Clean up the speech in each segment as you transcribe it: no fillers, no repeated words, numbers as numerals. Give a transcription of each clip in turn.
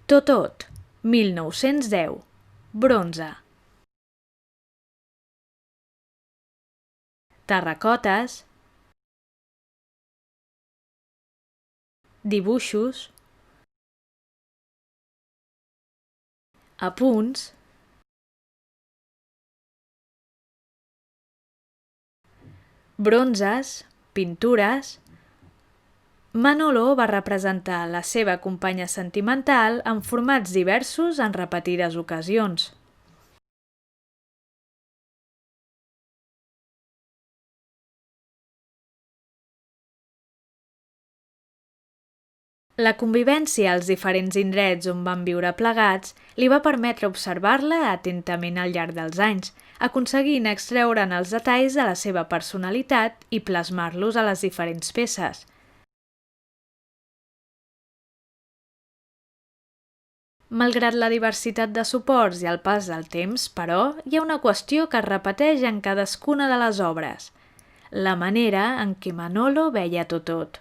Totot, 1910, bronze. Terracotes, dibuixos, apunts, bronzes, pintures. Manolo va representar la seva companya sentimental en formats diversos en repetides ocasions. La convivència als diferents indrets on van viure plegats li va permetre observar-la atentament al llarg dels anys, aconseguint extreure'n els detalls de la seva personalitat i plasmar-los a les diferents peces. Malgrat la diversitat de suports i el pas del temps, però, hi ha una qüestió que es repeteix en cadascuna de les obres: la manera en què Manolo veia Totot.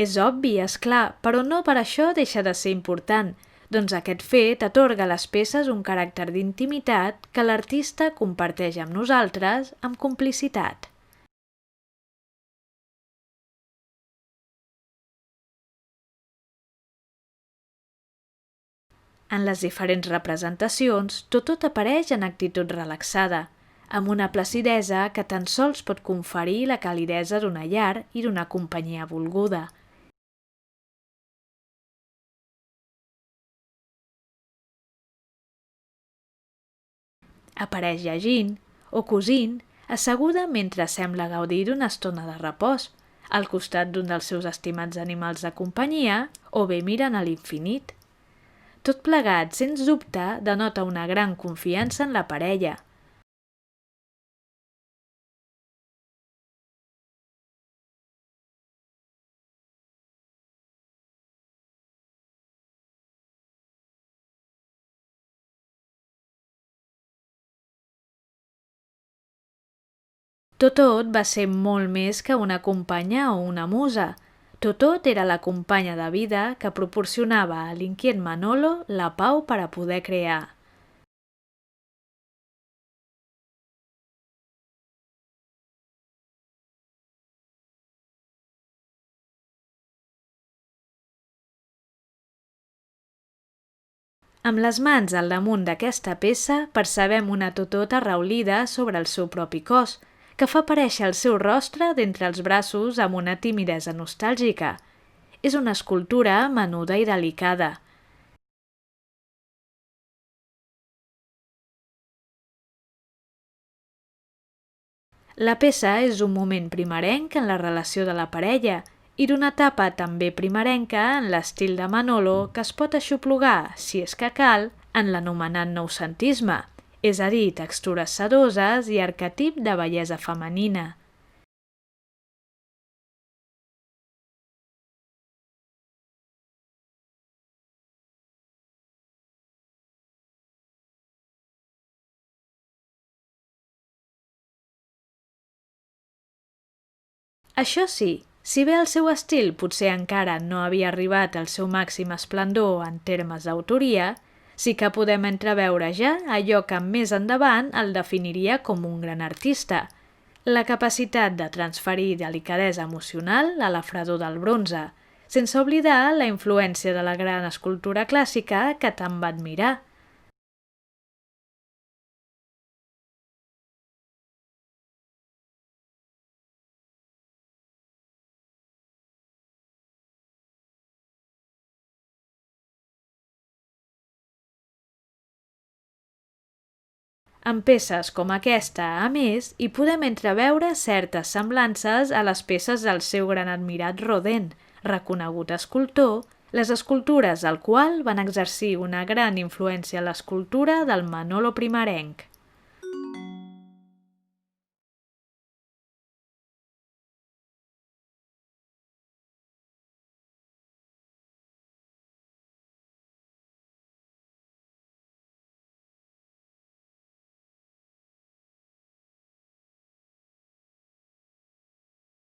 És obvi, és clar, però no per això deixa de ser important, doncs aquest fet atorga a les peces un caràcter d'intimitat que l'artista comparteix amb nosaltres amb complicitat. En les diferents representacions, Totot apareix en actitud relaxada, amb una placidesa que tan sols pot conferir la calidesa d'una llar i d'una companyia volguda. Apareix llegint o cosint, asseguda mentre sembla gaudir d'una estona de repòs, al costat d'un dels seus estimats animals de companyia o bé mirant a l'infinit. Tot plegat, sens dubte, denota una gran confiança en la parella. Totot va ser molt més que una companya o una musa. Totot era la companya de vida que proporcionava a l'inquiet Manolo la pau per a poder crear. Amb les mans al damunt d'aquesta peça percebem una Totot arraulida sobre el seu propi cos, que fa aparèixer el seu rostre d'entre els braços amb una timidesa nostàlgica. És una escultura menuda i delicada. La peça és un moment primerenc en la relació de la parella i d'una etapa també primerenca en l'estil de Manolo que es pot aixoplugar, si és que cal, en l'anomenat noucentisme, és a dir, textures sedoses i arquetip de bellesa femenina. Això sí, si bé el seu estil potser encara no havia arribat al seu màxim esplendor en termes d'autoria, sí que podem entreveure ja allò que més endavant el definiria com un gran artista: la capacitat de transferir delicadesa emocional a la fredor del bronze, sense oblidar la influència de la gran escultura clàssica que tant va admirar. En peces com aquesta, a més, hi podem entreveure certes semblances a les peces del seu gran admirat Rodin, reconegut escultor, les escultures del qual van exercir una gran influència a l'escultura del Manolo primerenc.